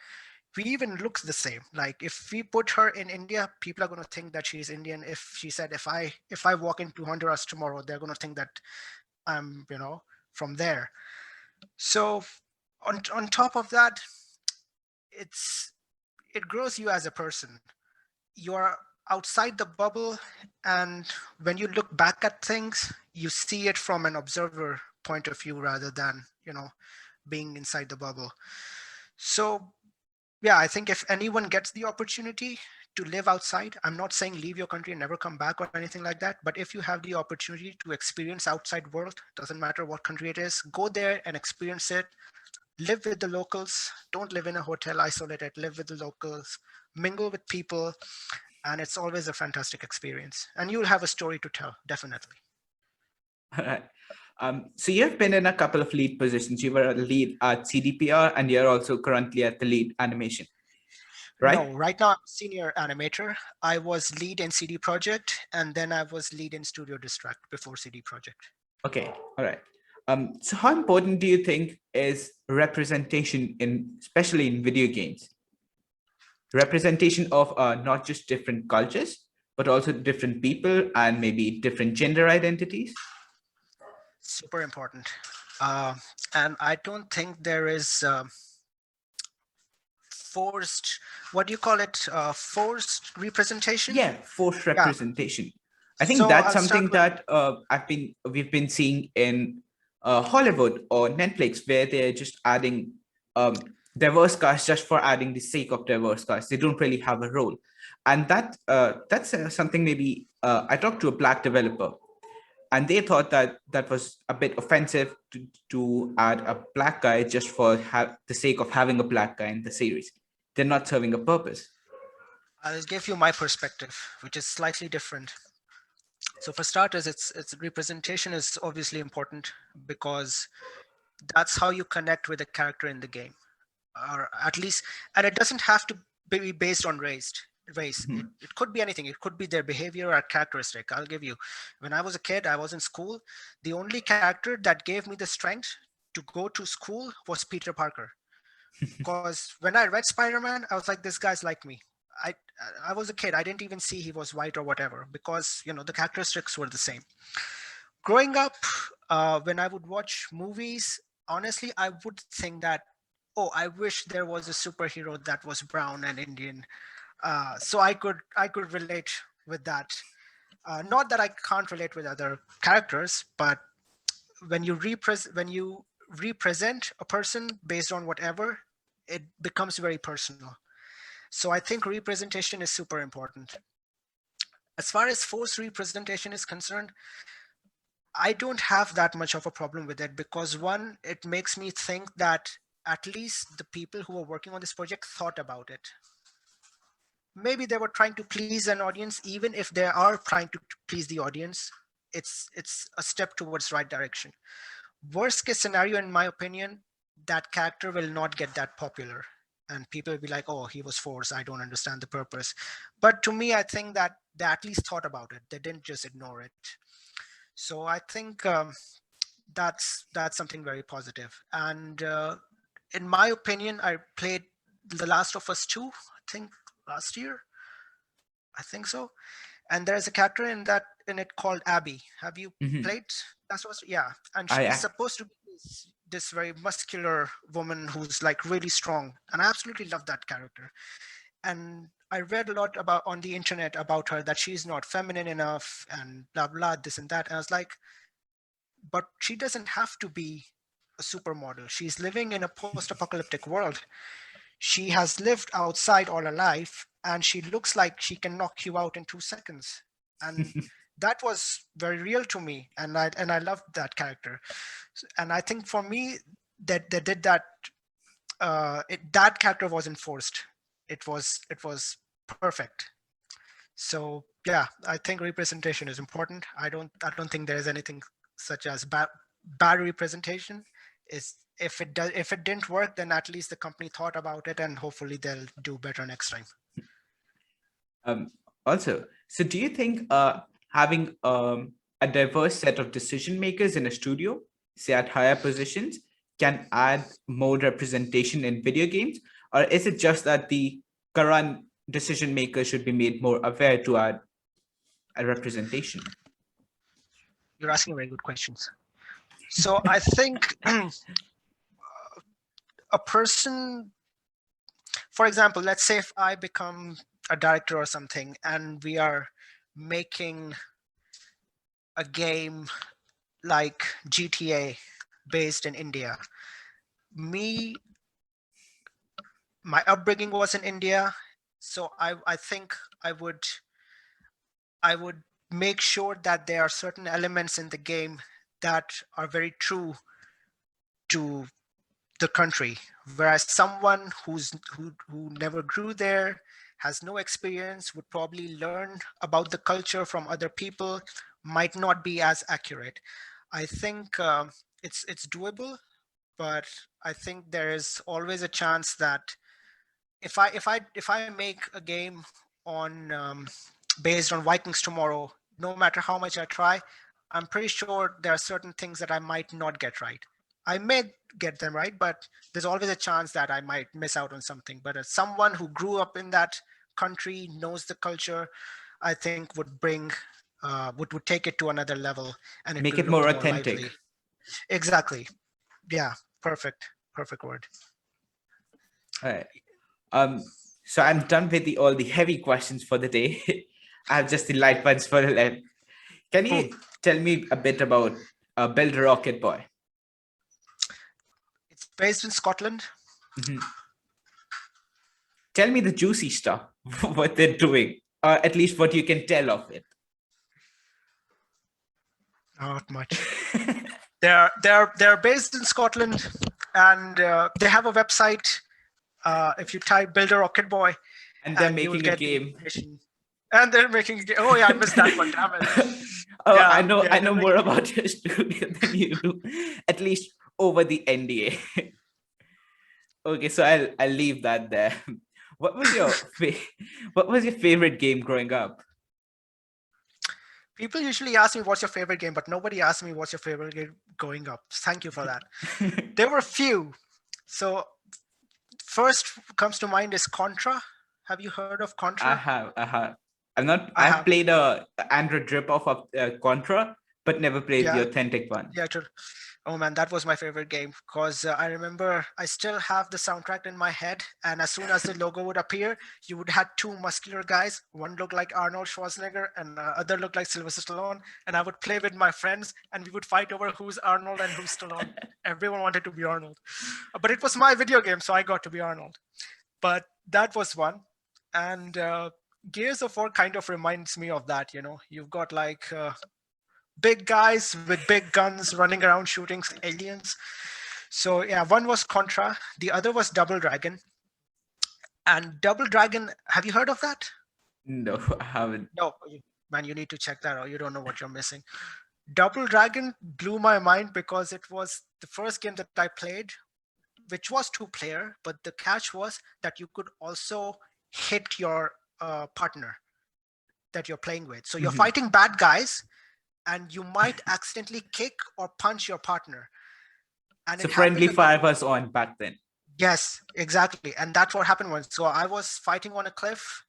Speaker 2: We even look the same. Like if we put her in India, people are going to think that she's Indian. If she said, if I walk into Honduras tomorrow, they're going to think that I'm, from there. So on top of that, it's it grows you as a person. You're outside the bubble, and when you look back at things, you see it from an observer point of view rather than, being inside the bubble. So yeah, I think if anyone gets the opportunity to live outside, I'm not saying leave your country and never come back or anything like that, but if you have the opportunity to experience outside world, doesn't matter what country it is, go there and experience it. Live with the locals. Don't live in a hotel isolated. Live with the locals, mingle with people, and it's always a fantastic experience. And you'll have a story to tell, definitely.
Speaker 1: All right. So you've been in a couple of lead positions. You were a lead at CDPR, and you're also currently at the lead animation,
Speaker 2: No,
Speaker 1: right?
Speaker 2: right now I'm senior animator. I was lead in CD Projekt, and then I was lead in Studio Distract before CD Projekt.
Speaker 1: Okay. All right. So how important do you think is representation especially in video games? Representation of not just different cultures, but also different people and maybe different gender identities?
Speaker 2: Super important. Uh, and I don't think there is forced, what do you call it? Forced representation?
Speaker 1: Yeah, forced
Speaker 2: Yeah.
Speaker 1: representation. I think
Speaker 2: So
Speaker 1: that's
Speaker 2: I'll start
Speaker 1: something
Speaker 2: with,
Speaker 1: that we've been seeing in Hollywood or Netflix, where they're just adding diverse cast just for adding the sake of diverse cast. They don't really have a role, and that's something maybe I talked to a black developer, and they thought that that was a bit offensive to add a black guy just for the sake of having a black guy in the series. They're not serving a purpose.
Speaker 2: I'll give you my perspective, which is slightly different. So for starters, it's representation is obviously important because that's how you connect with a character in the game, or at least, and it doesn't have to be based on race. It could be anything. It could be their behavior or characteristic. I'll give you, when I was a kid, I was in school. The only character that gave me the strength to go to school was Peter Parker, because when I read Spider-Man, I was like, this guy's like me. i I was a kid. I didn't even see he was white or whatever, because the characteristics were the same. Growing up, when I would watch movies, honestly, I would think that, oh, I wish there was a superhero that was brown and Indian, so I could relate with that. Not that I can't relate with other characters, but when you represent a person based on whatever, it becomes very personal. So I think representation is super important. As far as forced representation is concerned, I don't have that much of a problem with it because one, it makes me think that at least the people who are working on this project thought about it. Maybe they were trying to please an audience. Even if they are trying to please the audience, it's a step towards right direction. Worst case scenario, in my opinion, that character will not get that popular and people will be like, oh, he was forced, I don't understand the purpose. But to me, I think that they at least thought about it, they didn't just ignore it. So I think that's something very positive. And in my opinion, I played The Last of Us 2, I think last year, I think so. And there's a character in it called Abby. Have you
Speaker 1: Mhm.
Speaker 2: played Last of Us? Yeah, and
Speaker 1: I
Speaker 2: she's
Speaker 1: ac-
Speaker 2: supposed to be this very muscular woman who's like really strong, and I absolutely love that character. And I read a lot about on the internet about her that she's not feminine enough and blah blah this and that. And I was like, but she doesn't have to be a supermodel. She's living in a post-apocalyptic world. She has lived outside all her life, and she looks like she can knock you out in 2 seconds. And that was very real to me, and I loved that character. And I think for me, that they did that. That character wasn't forced. It was perfect. So yeah, I think representation is important. I don't think there is anything such as bad representation. Is if it didn't work, then at least the company thought about it and hopefully they'll do better next time.
Speaker 1: um, Also, so do you think having a diverse set of decision makers in a studio, say at higher positions, can add more representation in video games, or is it just that the current decision makers should be made more aware to add a representation?
Speaker 2: You're asking very good questions. So I think a person, for example, let's say if I become a director or something and we are making a game like GTA based in India. Me, my upbringing was in India, so I think I would I would make sure that there are certain elements in the game that are very true to the country, whereas someone who never grew there, has no experience, would probably learn about the culture from other people, might not be as accurate. I think it's doable, but I think there is always a chance that if I make a game on based on Vikings tomorrow, no matter how much I try, I'm pretty sure there are certain things that I might not get right. I may get them right, but there's always a chance that I might miss out on something. But as someone who grew up in that country, knows the culture, I think would take it to another level, and it
Speaker 1: Make
Speaker 2: will
Speaker 1: it
Speaker 2: look
Speaker 1: more
Speaker 2: more
Speaker 1: authentic.
Speaker 2: lively. Exactly. Yeah. Perfect. Perfect word.
Speaker 1: All right. So I'm done with all the heavy questions for the day. I have just the light ones for left. Can
Speaker 2: Cool.
Speaker 1: you tell me a bit about Build a Rocket Boy?
Speaker 2: It's based in Scotland.
Speaker 1: Mhm. Tell me the juicy stuff, what they're doing, or at least what you can tell of it.
Speaker 2: Not much. They're based in Scotland, and they have a website. If you type "Build a Rocket Boy,"
Speaker 1: And they're
Speaker 2: and you will
Speaker 1: making a
Speaker 2: get the
Speaker 1: game.
Speaker 2: information. And they're making a game. Oh yeah, I missed that one. Damn it.
Speaker 1: Oh,
Speaker 2: Yeah,
Speaker 1: I
Speaker 2: yeah, they're
Speaker 1: know more
Speaker 2: making.
Speaker 1: about your studio than you do, at least over the NDA. Okay, so I'll leave that there. What was what was your favorite game growing up?
Speaker 2: People usually ask me what's your favorite game, but nobody asked me what's your favorite game growing up. Thank you for that. There were a few. So first comes to mind is Contra. Have you heard of Contra?
Speaker 1: I have. I'm not.
Speaker 2: I
Speaker 1: I've
Speaker 2: have.
Speaker 1: played a Android rip-off of Contra, but never played the
Speaker 2: Yeah,
Speaker 1: authentic one.
Speaker 2: yeah. Oh man, that was my favorite game because I remember I still have the soundtrack in my head. And as soon as the logo would appear, you would have two muscular guys. One looked like Arnold Schwarzenegger, and the other looked like Sylvester Stallone. And I would play with my friends, and we would fight over who's Arnold and who's Stallone. Everyone wanted to be Arnold, but it was my video game, so I got to be Arnold. But that was one. And Gears of War kind of reminds me of that. You've got like big guys with big guns running around shooting aliens. So yeah, one was Contra, the other was Double Dragon. And Double Dragon, have you heard of that?
Speaker 1: No, I haven't.
Speaker 2: No, man, you need to check that out. You don't know what you're missing. Double Dragon blew my mind because it was the first game that I played, which was two-player, but the catch was that you could also hit your partner that you're playing with. So you're
Speaker 1: Mhm.
Speaker 2: fighting bad guys, and you might accidentally kick or punch your partner. And
Speaker 1: So
Speaker 2: it happened
Speaker 1: friendly
Speaker 2: a couple.
Speaker 1: fire was on back then.
Speaker 2: Yes, exactly. And that's what happened once. So I was fighting on a cliff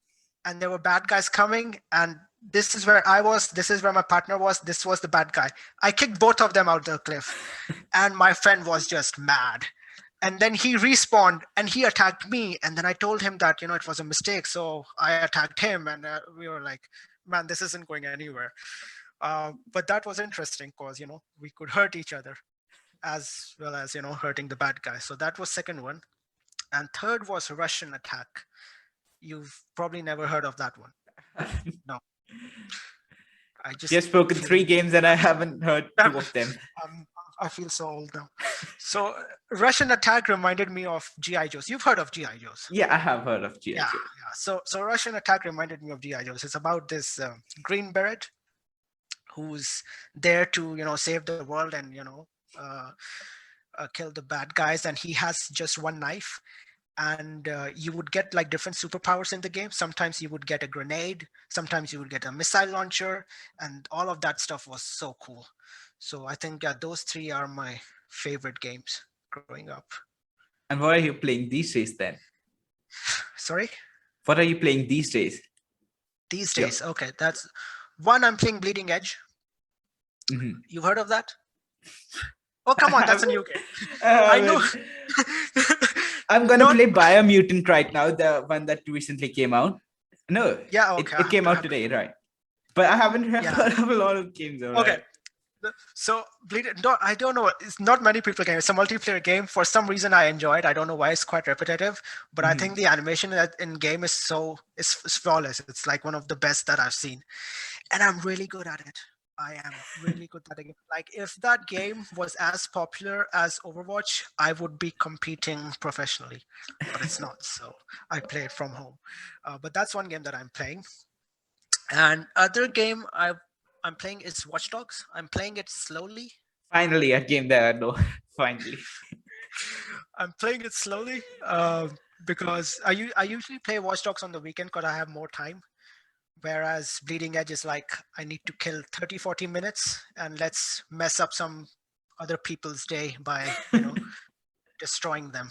Speaker 2: and there were bad guys coming, and this is where I was, this is where my partner was, this was the bad guy. I kicked both of them out the cliff and my friend was just mad. And then he respawned and he attacked me, and then I told him that it was a mistake, so I attacked him, and we were like, man, this isn't going anywhere. But that was interesting because we could hurt each other as well as hurting the bad guy. So that was second one. And third was Russian Attack. You've probably never heard of that one. No, I just
Speaker 1: Just spoken
Speaker 2: feel
Speaker 1: 3 games and I haven't heard 2 of them.
Speaker 2: um, I feel so old now. So Russian Attack reminded me of GI Joes. You've heard of GI Joes?
Speaker 1: Yeah, I have heard of GI
Speaker 2: Yeah,
Speaker 1: Joe.
Speaker 2: yeah. So Russian Attack reminded me of GI Joes. It's about this green beret who's there to save the world and uh, kill the bad guys, and he has just one knife. And you would get like different superpowers in the game. Sometimes you would get a grenade, sometimes you would get a missile launcher, and all of that stuff was so cool. So I think those three are my favorite games growing up.
Speaker 1: And what are you playing these days then?
Speaker 2: Sorry?
Speaker 1: What are you playing these days?
Speaker 2: These
Speaker 1: Yep.
Speaker 2: days, okay, that's one. I'm playing Bleeding Edge.
Speaker 1: Mhm.
Speaker 2: You've heard of that? Oh, come on, that's a new game.
Speaker 1: I
Speaker 2: I know.
Speaker 1: I'm gonna
Speaker 2: Not
Speaker 1: play Biomutant right now, the one that recently came out. No,
Speaker 2: Yeah,
Speaker 1: it,
Speaker 2: okay,
Speaker 1: it came
Speaker 2: I
Speaker 1: out
Speaker 2: have to.
Speaker 1: today, right? But I haven't
Speaker 2: Yeah,
Speaker 1: heard of a lot of games, all
Speaker 2: okay.
Speaker 1: right.
Speaker 2: So no, I don't know. It's not many people can. It's a multiplayer game. For some reason, I enjoy it. I don't know why. It's quite repetitive, but I
Speaker 1: Mhm.
Speaker 2: think the animation in game is flawless. It's like one of the best that I've seen, and I'm really good at it. I am really good at it. Like if that game was as popular as Overwatch, I would be competing professionally, but it's not. So I play it from home. But that's one game that I'm playing. And other game I'm playing is Watch Dogs. I'm playing it slowly.
Speaker 1: Finally, a game that I know. Finally.
Speaker 2: I'm playing it slowly because I usually play Watch Dogs on the weekend because I have more time. Whereas Bleeding Edge is like I need to kill 30, 40 minutes and let's mess up some other people's day by destroying them.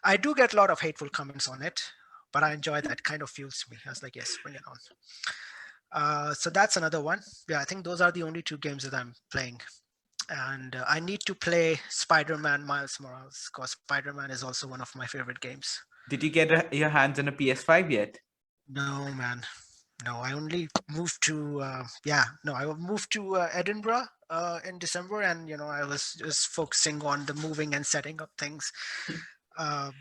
Speaker 2: I do get a lot of hateful comments on it, but I enjoy that. Kind of fuels me. I was like, yes, bring it on. So that's another one. Yeah, I think those are the only two games that I'm playing. And I need to play Spider-Man Miles Morales because Spider-Man is also one of my favorite games.
Speaker 1: Did you get your hands on a PS5 yet?
Speaker 2: No, man. No, I only moved to I moved to Edinburgh in December, and I was just focusing on the moving and setting up things. Uh,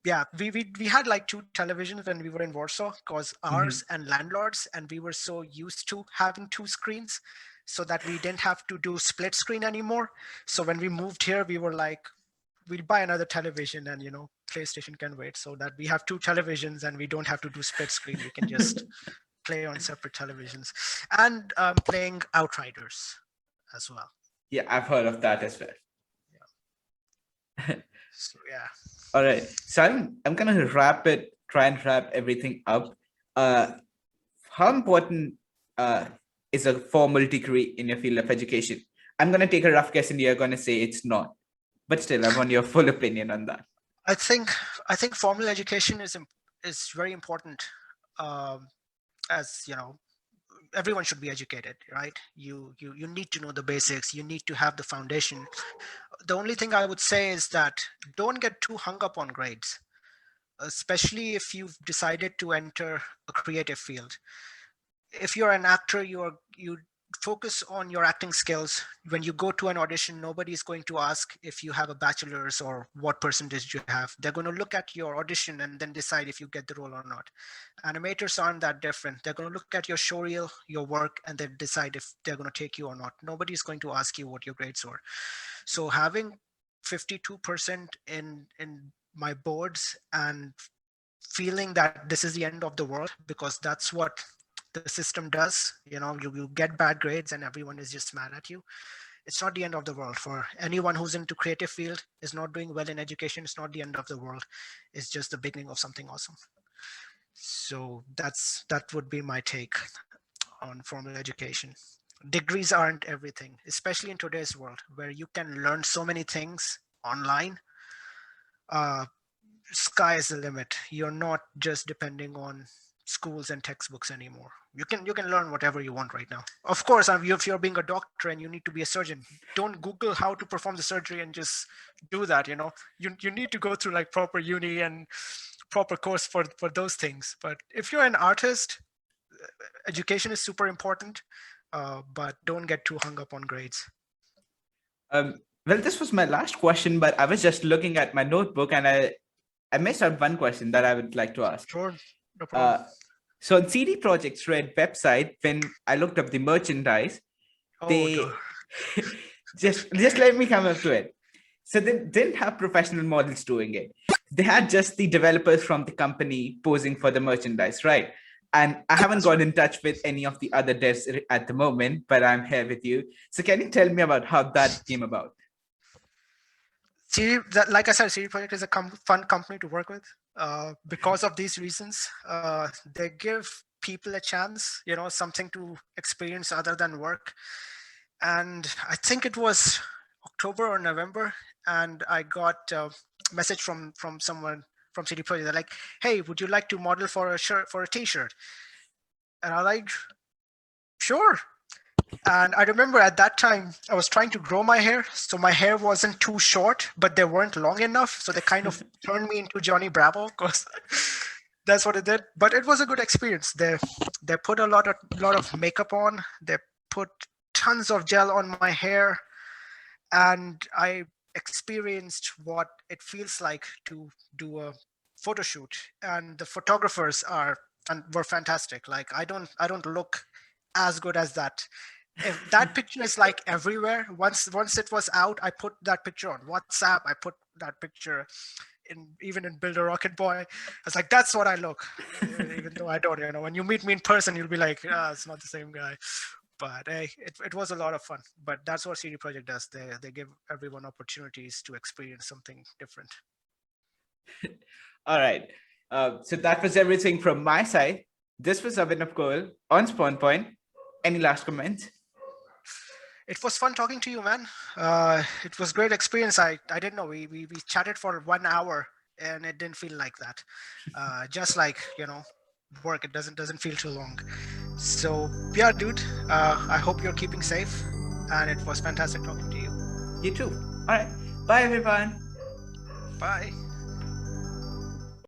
Speaker 2: yeah, we had like two televisions when we were in Warsaw, because
Speaker 1: Mhm.
Speaker 2: ours and landlords, and we were so used to having two screens, so that we didn't have to do split screen anymore. So when we moved here, we were like, we'll buy another television, and PlayStation can wait, so that we have two televisions and we don't have to do split screen. We can just play on separate televisions. And playing Outriders as well.
Speaker 1: Yeah, I've heard of that as well.
Speaker 2: So yeah.
Speaker 1: All right. So I'm gonna try and wrap everything up. How important is a formal degree in your field of education? I'm gonna take a rough guess and you're gonna say it's not. But still, I want your full opinion on that.
Speaker 2: I think formal education is very important. Um, as everyone should be educated, right? You need to know the basics. You need to have the foundation. The only thing I would say is that don't get too hung up on grades, especially if you've decided to enter a creative field. If you're an actor, you focus on your acting skills. When you go to an audition, nobody is going to ask if you have a bachelor's or what percentage you have. They're going to look at your audition and then decide if you get the role or not. Animators aren't that different. They're going to look at your show reel, your work, and then decide if they're going to take you or not. Nobody is going to ask you what your grades were. So having 52% in my boards and feeling that this is the end of the world, because that's what the system does. You get bad grades and everyone is just mad at you. It's not the end of the world. For anyone who's into creative field, is not doing well in education, it's not the end of the world. It's just the beginning of something awesome. So that would be my take on formal education. Degrees aren't everything, especially in today's world where you can learn so many things online. Sky is the limit. You're not just depending on schools and textbooks anymore. You can learn whatever you want right now. Of course, if you're being a doctor and you need to be a surgeon, don't Google how to perform the surgery and just do that. You need to go through like proper uni and proper course for those things. But if you're an artist, education is super important, but don't get too hung up on grades.
Speaker 1: Well, this was my last question, but I was just looking at my notebook and I missed out one question that I would like to ask.
Speaker 2: Sure, no problem.
Speaker 1: So on CD Projekt Red website, when I looked up the merchandise, they just let me come up to it. So they didn't have professional models doing it. They had just the developers from the company posing for the merchandise, right? And I haven't got in touch with any of the other devs at the moment, but I'm here with you. So can you tell me about how that came about?
Speaker 2: Like I said, CD Projekt is a fun company to work with. Because of these reasons, they give people a chance, something to experience other than work. And I think it was October or November, and I got a message from someone from CD Projekt. They're like, "Hey, would you like to model for a T-shirt?" And I'm like, "Sure." And I remember at that time, I was trying to grow my hair. So my hair wasn't too short, but they weren't long enough. So they kind of turned me into Johnny Bravo, because that's what it did. But it was a good experience. They put a lot of makeup on. They put tons of gel on my hair. And I experienced what it feels like to do a photo shoot. And the photographers were fantastic. Like I don't look as good as that. If that picture is like everywhere. Once it was out, I put that picture on WhatsApp. I put that picture even in Build a Rocket Boy. I was like, that's what I look, even though I don't. When you meet me in person, you'll be like, it's not the same guy. But hey, it was a lot of fun. But that's what CD Projekt does. They give everyone opportunities to experience something different.
Speaker 1: All right. So that was everything from my side. This was Abhinav Goel on Spawn Point. Any last comments?
Speaker 2: It was fun talking to you, man. It was great experience. I didn't know we chatted for 1 hour and it didn't feel like that. Just like work, it doesn't feel too long. So yeah, dude. I hope you're keeping safe, and it was fantastic talking to you.
Speaker 1: You too. All right. Bye, everyone.
Speaker 2: Bye.